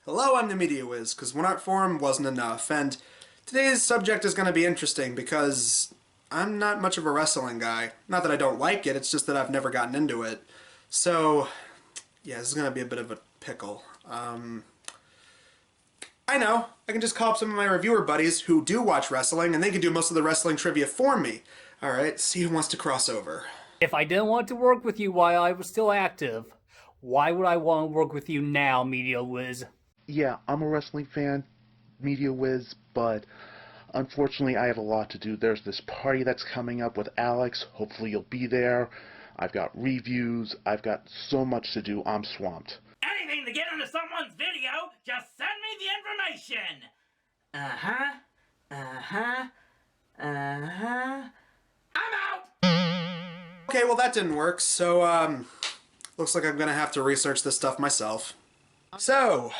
Hello, I'm the Media Wiz, because one art forum wasn't enough, and today's subject is going to be interesting because I'm not much of a wrestling guy. Not that I don't like it, it's just that I've never gotten into it. So, yeah, this is going to be a bit of a pickle. I know, I can just call up some of my reviewer buddies who do watch wrestling, and they can do most of the wrestling trivia for me. Alright, see who wants to cross over. If I didn't want to work with you while I was still active, why would I want to work with you now, Media Wiz? Yeah, I'm a wrestling fan, Media Wiz, but unfortunately I have a lot to do. There's this party that's coming up with Alex. Hopefully you'll be there. I've got reviews. I've got so much to do. I'm swamped. Anything to get into someone's video, just send me the information! I'm out! Okay, well that didn't work, so, looks like I'm gonna have to research this stuff myself. So,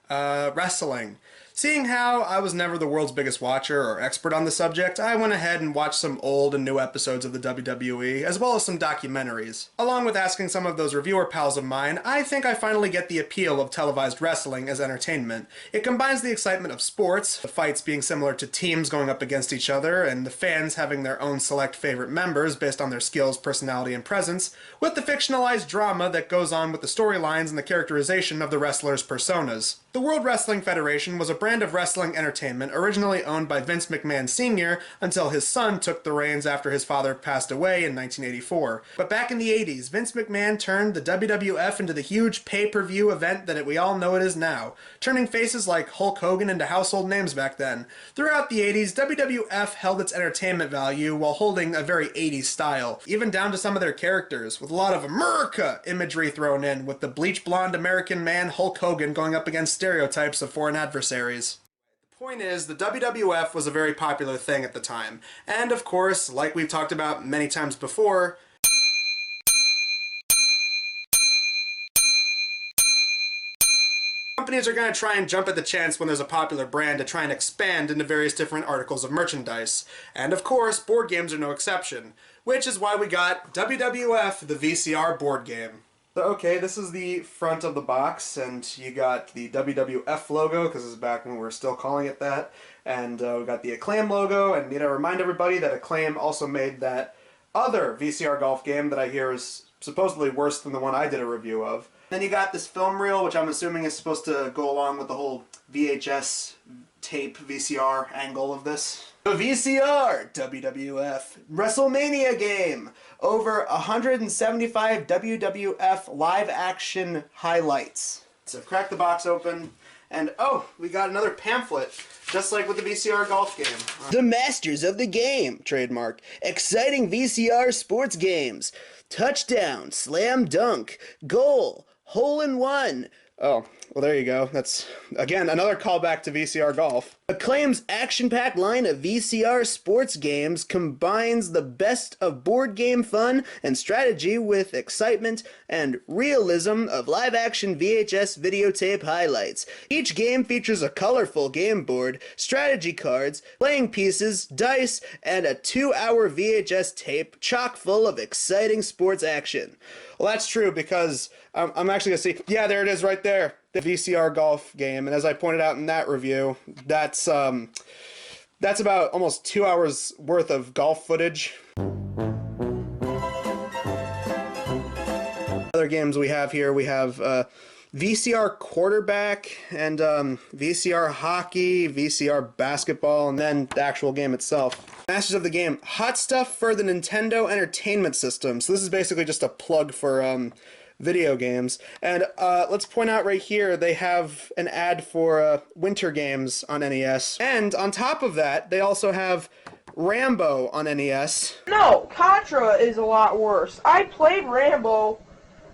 wrestling. Seeing how I was never the world's biggest watcher or expert on the subject, I went ahead and watched some old and new episodes of the WWE, as well as some documentaries. Along with asking some of those reviewer pals of mine, I think I finally get the appeal of televised wrestling as entertainment. It combines the excitement of sports, the fights being similar to teams going up against each other, and the fans having their own select favorite members based on their skills, personality, and presence, with the fictionalized drama that goes on with the storylines and the characterization of the wrestlers' personas. The World Wrestling Federation was a brand of wrestling entertainment originally owned by Vince McMahon Sr. until his son took the reins after his father passed away in 1984. But back in the 80s, Vince McMahon turned the WWF into the huge pay-per-view event that we all know it is now, turning faces like Hulk Hogan into household names back then. Throughout the 80s, WWF held its entertainment value while holding a very 80s style, even down to some of their characters, with a lot of America imagery thrown in, with the bleach blonde American man Hulk Hogan going up against stereotypes of foreign adversaries. The point is, the WWF was a very popular thing at the time, and of course, like we've talked about many times before, companies are going to try and jump at the chance when there's a popular brand to try and expand into various different articles of merchandise. And of course, board games are no exception, which is why we got WWF, the VCR board game. So, okay, this is the front of the box, and you got the WWF logo, because this is back when we were still calling it that, and we got the Acclaim logo, and need to remind everybody that Acclaim also made that other VCR golf game that I hear is supposedly worse than the one I did a review of. Then you got this film reel, which I'm assuming is supposed to go along with the whole VHS tape VCR angle of this. The VCR WWF WrestleMania game. Over 175 WWF live action highlights. So crack the box open, and oh, we got another pamphlet, just like with the VCR golf game. The Masters of the Game, trademark. Exciting VCR sports games. Touchdown, slam dunk, goal, hole in one. Oh, well there you go. That's, again, another callback to VCR golf. Acclaim's action-packed line of VCR sports games combines the best of board game fun and strategy with excitement and realism of live-action VHS videotape highlights. Each game features a colorful game board, strategy cards, playing pieces, dice, and a 2-hour VHS tape chock full of exciting sports action. Well, that's true because I'm actually going to see, yeah, there it is right there, the VCR golf game, and as I pointed out in that review, that's about almost 2 hours worth of golf footage. Other games we have here, we have VCR quarterback and VCR hockey, VCR basketball, and then the actual game itself. Masters of the Game, hot stuff for the Nintendo Entertainment System. So this is basically just a plug for video games. And let's point out right here, they have an ad for winter games on NES. And on top of that, they also have Rambo on NES. No, Contra is a lot worse. I played Rambo.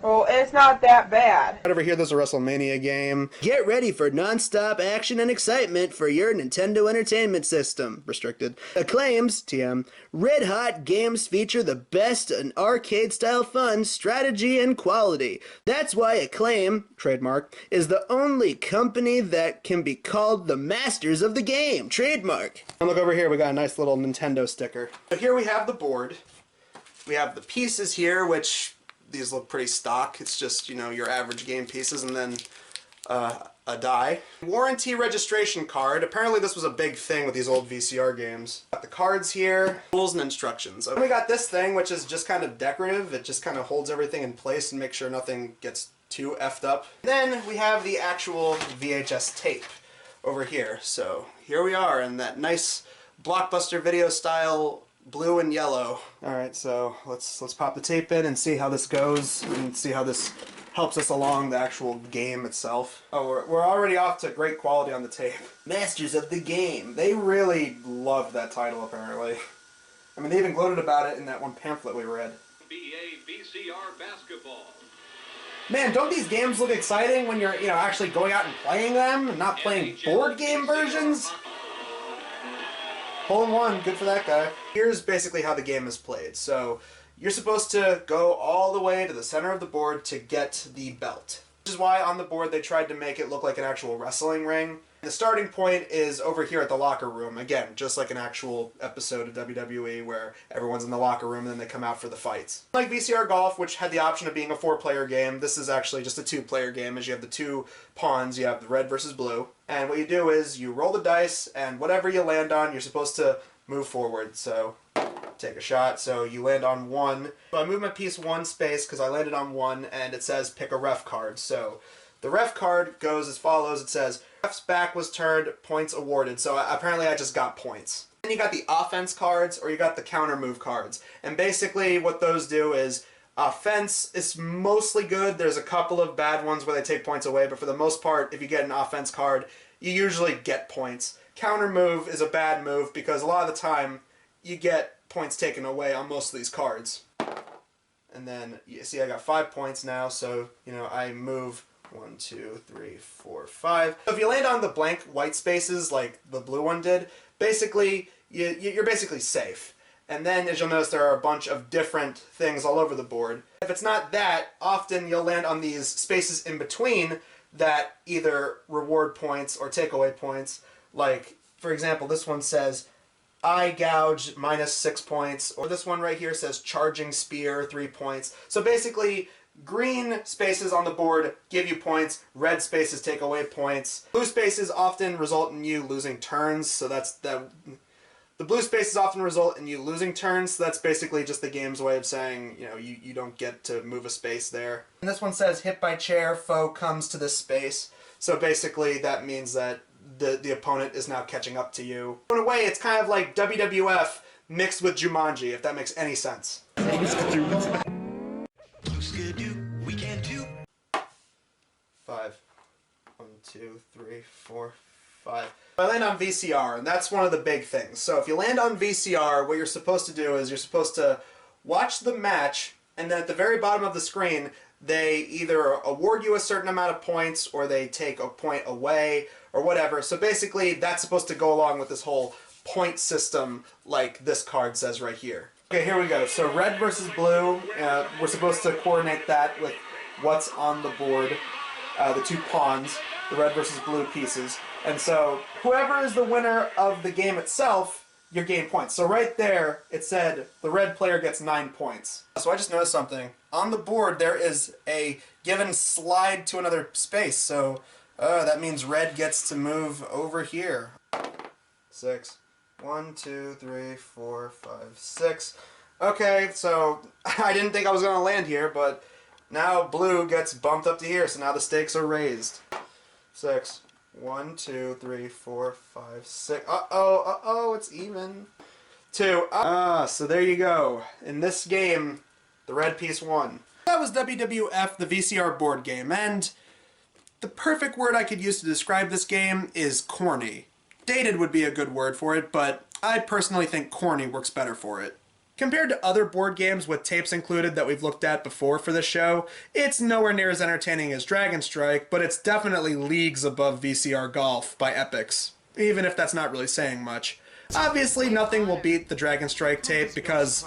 Well, it's not that bad. Right over here, there's a WrestleMania game. Get ready for non-stop action and excitement for your Nintendo Entertainment System. Restricted. Acclaim's, TM, red-hot games feature the best in arcade-style fun, strategy, and quality. That's why Acclaim, trademark, is the only company that can be called the masters of the game, trademark. And look over here, we got a nice little Nintendo sticker. So here we have the board. We have the pieces here, which these look pretty stock. It's just, you know, your average game pieces, and then a die. Warranty registration card. Apparently this was a big thing with these old VCR games. Got the cards here, rules and instructions. And we got this thing, which is just kind of decorative. It just kind of holds everything in place and makes sure nothing gets too effed up. Then we have the actual VHS tape over here. So here we are in that nice Blockbuster video style blue and yellow. Alright, so let's pop the tape in and see how this goes and see how this helps us along the actual game itself. Oh, we're already off to great quality on the tape. Masters of the Game. They really loved that title, apparently. I mean, they even gloated about it in that one pamphlet we read. BA VCR basketball. Man, don't these games look exciting when you're, actually going out and playing them and not playing board game versions? Hole in one, good for that guy. Here's basically how the game is played. So, you're supposed to go all the way to the center of the board to get the belt. Which is why on the board they tried to make it look like an actual wrestling ring. The starting point is over here at the locker room. Again, just like an actual episode of WWE where everyone's in the locker room and then they come out for the fights. Like VCR Golf, which had the option of being a 4-player game, this is actually just a 2-player game, as you have the 2 pawns. You have the red versus blue. And what you do is you roll the dice, and whatever you land on, you're supposed to move forward. So take a shot. So you land on 1. So I moved my piece 1 space because I landed on 1, and it says pick a ref card. So the ref card goes as follows. It says, ref's back was turned, points awarded. So apparently I just got points. Then you got the offense cards, or you got the counter move cards. And basically what those do is, offense is mostly good. There's a couple of bad ones where they take points away, but for the most part, if you get an offense card, you usually get points. Counter move is a bad move because a lot of the time you get points taken away on most of these cards. And then you see I got 5 points now, so I move 1, 2, 3, 4, 5. So if you land on the blank white spaces like the blue one did, basically you're basically safe. And then, as you'll notice, there are a bunch of different things all over the board. If it's not that, often you'll land on these spaces in between that either reward points or take away points. Like, for example, this one says eye gouge -6 points, or this one right here says charging spear 3 points. So basically, green spaces on the board give you points, red spaces take away points. Blue spaces often result in you losing turns, so the blue spaces often result in you losing turns, so that's basically just the game's way of saying, you don't get to move a space there. And this one says hit by chair, foe comes to this space. So basically that means that the opponent is now catching up to you. In a way, it's kind of like WWF mixed with Jumanji, if that makes any sense. 5. 1, 2, 3, 4, 5. I land on VCR, and that's one of the big things. So if you land on VCR, what you're supposed to do is you're supposed to watch the match, and then at the very bottom of the screen, they either award you a certain amount of points, or they take a point away, or whatever. So basically, that's supposed to go along with this whole point system, like this card says right here. Okay, here we go. So red versus blue, we're supposed to coordinate that with what's on the board, the 2 pawns, the red versus blue pieces. And so whoever is the winner of the game itself, you gain points. So right there, it said the red player gets 9 points. So I just noticed something. On the board, there is a given slide to another space. So that means red gets to move over here. 6. 1, 2, 3, 4, 5, 6. Okay, so I didn't think I was going to land here, but now blue gets bumped up to here, so now the stakes are raised. 6. 1, 2, 3, 4, 5, 6. Uh-oh, it's even. 2. So there you go. In this game, the red piece won. That was WWF, the VCR board game, and the perfect word I could use to describe this game is corny. Dated would be a good word for it, but I personally think corny works better for it. Compared to other board games with tapes included that we've looked at before for this show, it's nowhere near as entertaining as Dragon Strike, but it's definitely leagues above VCR Golf by Epyx, even if that's not really saying much. Obviously, nothing will beat the Dragon Strike tape because,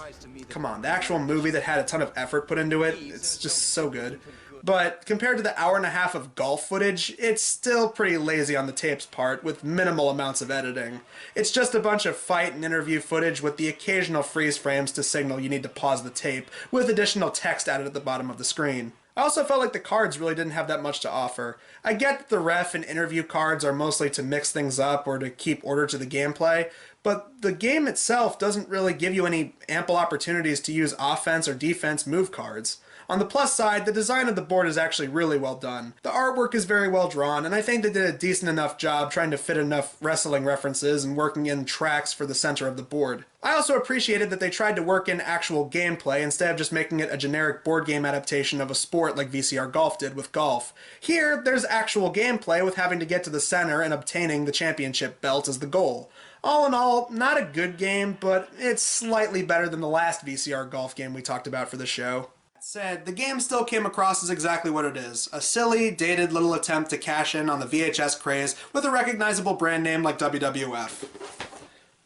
come on, the actual movie that had a ton of effort put into it, it's just so good. But compared to the hour-and-a-half of golf footage, it's still pretty lazy on the tape's part, with minimal amounts of editing. It's just a bunch of fight and interview footage with the occasional freeze frames to signal you need to pause the tape, with additional text added at the bottom of the screen. I also felt like the cards really didn't have that much to offer. I get that the ref and interview cards are mostly to mix things up or to keep order to the gameplay, but the game itself doesn't really give you any ample opportunities to use offense or defense move cards. On the plus side, the design of the board is actually really well done. The artwork is very well drawn, and I think they did a decent enough job trying to fit enough wrestling references and working in tracks for the center of the board. I also appreciated that they tried to work in actual gameplay instead of just making it a generic board game adaptation of a sport like VCR Golf did with golf. Here, there's actual gameplay with having to get to the center and obtaining the championship belt as the goal. All in all, not a good game, but it's slightly better than the last VCR Golf game we talked about for the show. That said, the game still came across as exactly what it is, a silly, dated little attempt to cash in on the VHS craze with a recognizable brand name like WWF.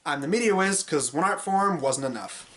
I'm the Media Wiz, because one art form wasn't enough.